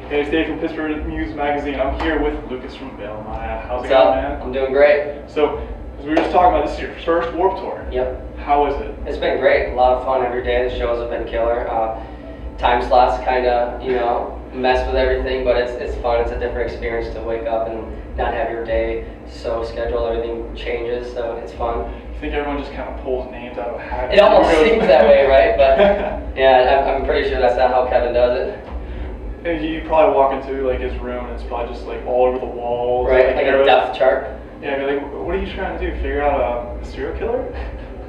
Hey, it's Dave from Pittsburgh News Magazine. I'm here with Lukas from Vail. How's it What's going, up? man? I'm doing great. So, as we were just talking about, this is your first Warped Tour. Yep. How is it? It's been great. A lot of fun every day. The shows have been killer. Time slots kind of, mess with everything, but it's fun. It's a different experience to wake up and not have your day so scheduled. Everything changes, so it's fun. I think everyone just kind of pulls names out of a hat. It almost seems that way, right? But yeah, I'm pretty sure that's not how Kevin does it. And you probably walk into like his room and it's probably just like all over the walls. Right, like a death chart. Yeah, I'd be like, what are you trying to do? Figure out a serial killer?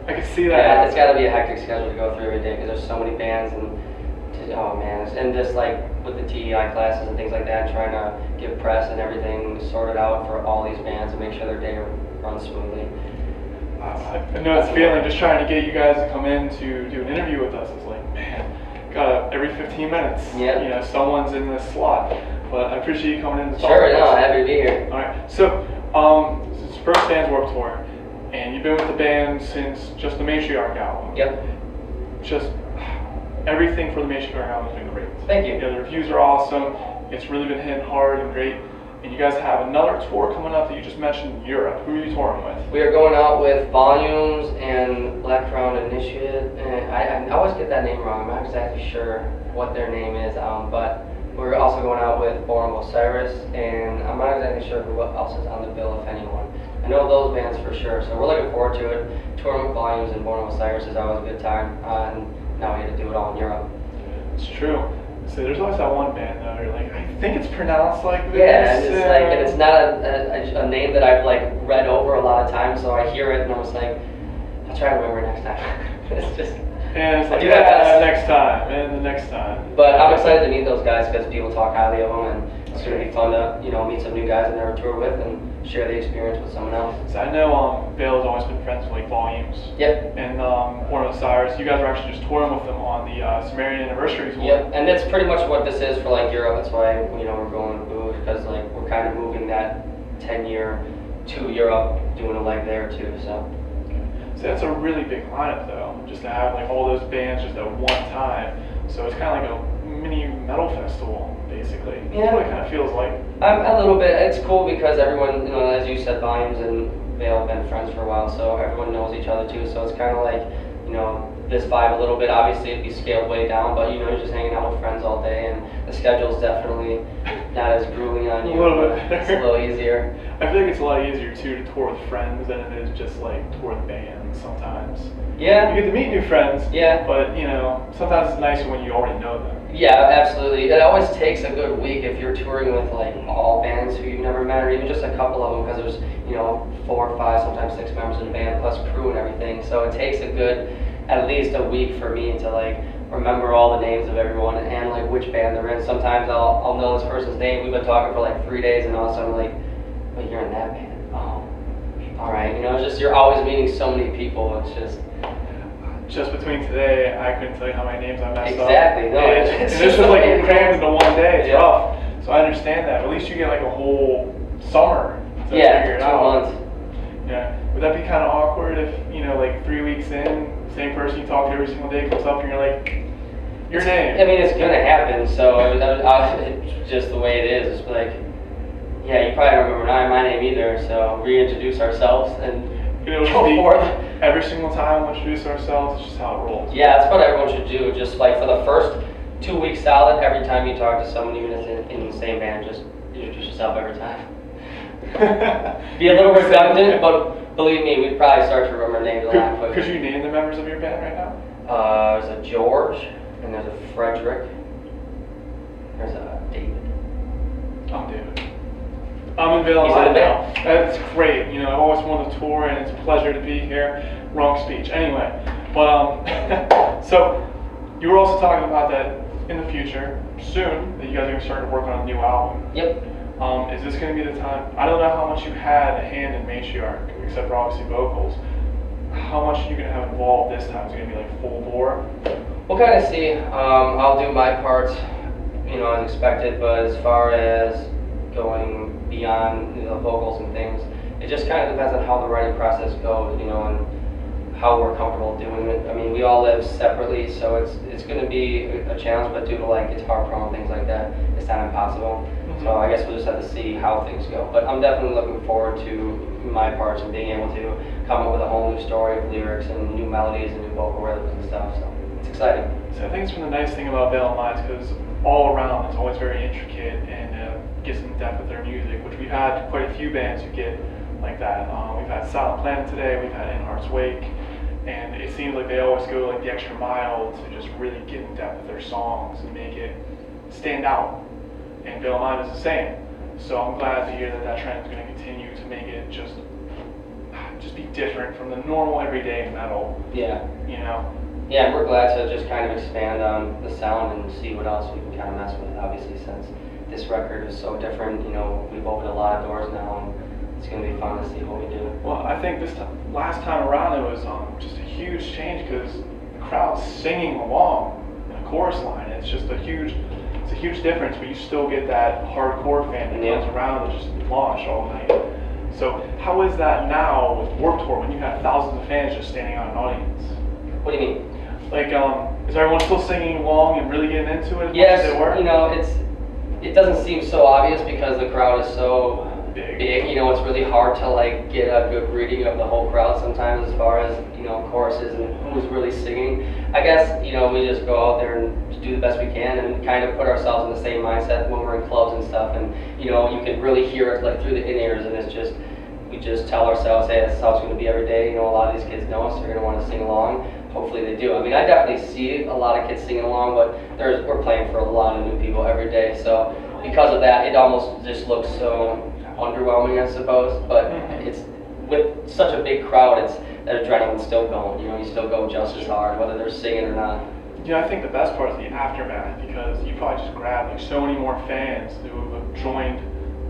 I could see that. Yeah, it's got to be a hectic schedule to go through every day because there's so many bands and oh man, and just like with the TEI classes and things like that, trying to get press and everything sorted out for all these bands and make sure their day runs smoothly. I know it's feeling just trying to get you guys to come in to do an interview with us. It's like, man, every 15 minutes, yeah. Someone's in this slot. But I appreciate you coming in to talk Sure, to no, us. happy to be here. All right, so this is first band's Warped Tour, and you've been with the band since just the Matriarch album. Yep. Just everything for the Matriarch album has been great. Thank you. The reviews are awesome. It's really been hitting hard and great. And you guys have another tour coming up that you just mentioned in Europe. Who are you touring with? We are going out with Volumes and Black Crown Initiative, and I always get that name wrong. I'm not exactly sure what their name is, but we're also going out with Born of Osiris, and I'm not exactly sure who else is on the bill, if anyone. I know those bands for sure, so we're looking forward to it. Touring with Volumes and Born of Osiris is always a good time, and now we get to do it all in Europe. It's true. So there's always that one band though, you're like, I think it's pronounced like this. Yeah, and it's not a name that I've like read over a lot of times, so I hear it and I was like, I'll try to remember next time. It's just, and it's like, next time, and the next time. But I'm excited to meet those guys because people talk highly of them, and it's going to be fun to meet some new guys I've never toured with and share the experience with someone else. So I know Vail has always been friends with like Volumes. Yep. And Born of Osiris. You guys are actually just touring with them on the Sumerian Anniversary tour. Yep. And that's pretty much what this is for like Europe. That's why we're going with Booze, because like we're kind of moving that 10-year to Europe, doing a leg there too. So that's a really big lineup though, just to have like all those bands just at one time. So it's kind of like a mini metal festival, basically. Yeah. That's what it kind of feels like. A little bit. It's cool because everyone, as you said, Volumes and Vail have been friends for a while, so everyone knows each other too. So it's kind of like, this vibe a little bit. Obviously, it'd be scaled way down, but you're just hanging out with friends all day, and the schedule's definitely not as grueling on you. A little bit better. It's a little easier. I feel like it's a lot easier too to tour with friends than it is just like tour with bands sometimes. Yeah. You get to meet new friends. Yeah. But sometimes it's nicer when you already know them. Yeah, absolutely. It always takes a good week if you're touring with like all bands who you've never met, or even just a couple of them, because there's 4 or 5, sometimes 6 members in the band plus crew and everything. So it takes a good, at least a week for me to like remember all the names of everyone and like which band they're in. Sometimes I'll know this person's name. We've been talking for like 3 days, and all of a sudden I'm like, wait, you're in that band? Oh, all right. It's just you're always meeting so many people. It's just between today, I couldn't tell you how many names I messed up. Exactly. No, and this was like crammed into one day. It's yeah. rough. So I understand that. At least you get like a whole summer to figure it 2 out. months. Yeah. Would that be kind of awkward if like 3 weeks in, same person you talk to every single day comes up and you're like, your name? I mean, it's gonna happen. So it's just the way it is. It's like, yeah, you probably don't remember my name either. So reintroduce ourselves and It'll go forth. Every single time we'll introduce ourselves. It's just how it rolls. Yeah, that's what everyone should do. Just like for the first 2 weeks solid, every time you talk to someone, even if it's in the same band, just introduce yourself every time. Be a little redundant, but believe me, we'd probably start to remember names a lot quicker. Could you name the members of your band right now? There's a George, and there's a Frederick. There's a David. I'm David. I'm in Vail He's in the now. That's great. I've always wanted to tour, and it's a pleasure to be here. Wrong speech. Anyway, but so you were also talking about that in the future, soon, that you guys are going to start working on a new album. Yep. Is this going to be the time? I don't know how much you had a hand in Matriarch, except for obviously vocals. How much are you going to have involved this time? Is it going to be like full bore? We'll kind of see. I'll do my parts, as expected, but as far as going beyond vocals and things, it just kind of depends on how the writing process goes, and how we're comfortable doing it. I mean, we all live separately, so it's going to be a challenge, but due to like guitar pro and things like that, it's not impossible. So I guess we'll just have to see how things go. But I'm definitely looking forward to my parts and being able to come up with a whole new story of lyrics and new melodies and new vocal rhythms and stuff. So it's exciting. So I think it's been the nice thing about Veil of Minds because all around it's always very intricate and gets in depth with their music, which we've had quite a few bands who get like that. We've had Silent Planet today, we've had In Heart's Wake, and it seems like they always go like the extra mile to just really get in depth with their songs and make it stand out. And Veil of Minds is the same. So I'm glad to hear that that trend is going to continue to make it just be different from the normal everyday metal. Yeah. You know? Yeah, and we're glad to just kind of expand on the sound and see what else we can kind of mess with, obviously, since this record is so different. You know, we've opened a lot of doors now, and it's going to be fun to see what we do. Well, I think last time around it was just a huge change because the crowd's singing along in a chorus line. It's just a huge difference, but you still get that hardcore fan that comes around and just launch all night. So how is that now with Warped Tour when you have thousands of fans just standing on an audience? What do you mean? Like, is everyone still singing along and really getting into it as yes, much as they were? You know, it doesn't seem so obvious because the crowd is so big. You know, it's really hard to like get a good reading of the whole crowd sometimes as far as, you know, choruses and who's really singing. I guess, you know, we just go out there and do the best we can and kind of put ourselves in the same mindset when we're in clubs and stuff, and you know, you can really hear it like through the in-ears, and it's just, we just tell ourselves, hey, that's how it's going to be every day. You know, a lot of these kids know us, they're going to want to sing along. Hopefully they do. I mean, I definitely see a lot of kids singing along, but we're playing for a lot of new people every day, so because of that, it almost just looks so underwhelming, I suppose, but it's with such a big crowd, it's that adrenaline's still going. You know, you still go just as hard, whether they're singing or not. You know, I think the best part is the aftermath because you probably just grab like so many more fans who have joined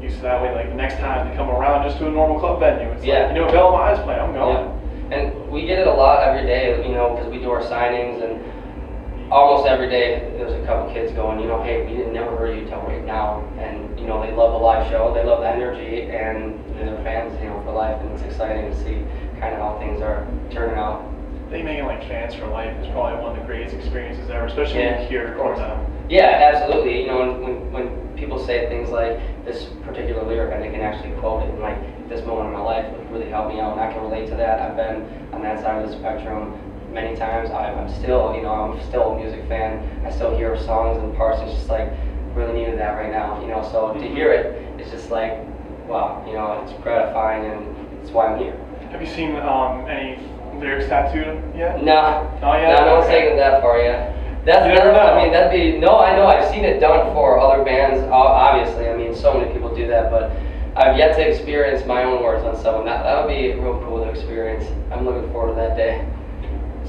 you, so that way, like the next time they come around just to a normal club venue, it's like, you know, Veil of Minds playing, I'm going. Yeah. And we get it a lot every day, you know, because we do our signings, and almost every day there's a couple kids going, you know, hey, we never heard you till right now, and you know, they love the live show, they love the energy, and they're fans, you know, for life, and it's exciting to see kind of how things are turning out. I think making like fans for life is probably one of the greatest experiences ever, especially when you hear it from them. Yeah, absolutely. You know, when people say things like this particular lyric, and they can actually quote it, and like this moment in my life would really help me out, and I can relate to that. I've been on that side of the spectrum many times. I'm still, you know, I'm still a music fan. I still hear songs and parts. It's just like really needed that right now, you know. So to hear it, it's just like, wow, you know, it's gratifying, and it's why I'm here. Have you seen any lyrics tattooed yet? No. Not yet? No, no one's taken it that far yet. That's you never know. I mean, that'd be, no, I know, I've seen it done for other bands, obviously. I mean, so many people do that, but I've yet to experience my own words on someone. That would be real cool to experience. I'm looking forward to that day.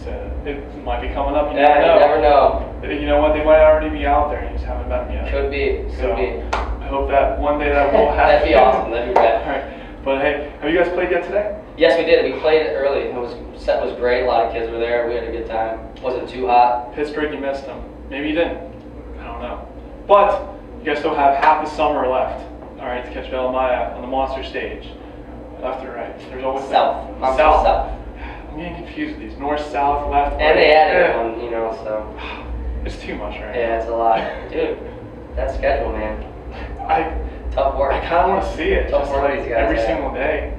So it might be coming up. You never know. You know what? They might already be out there. You just haven't met them yet. Could be. I hope that one day that will happen. That'd be awesome. That'd be rad. All right. But hey, have you guys played yet today? Yes, we did. We played it early. Set was great. A lot of kids were there. We had a good time. Wasn't too hot. Pittsburgh, you missed them. Maybe you didn't. I don't know. But you guys still have half the summer left. All right, to catch Veil of Maya on the Monster stage. Left or right? There's always south. South. I'm getting confused with these. North, south, left, right. And they added one, you know, so. It's too much, right? Yeah, it's a lot. Dude, that schedule, man. Tough work. I kind of want to see it. Tough just work like these guys every have. single day.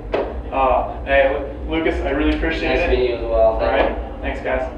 Hey, Lucas, I really appreciate it. Nice to meet you as well. All right. Thanks, guys.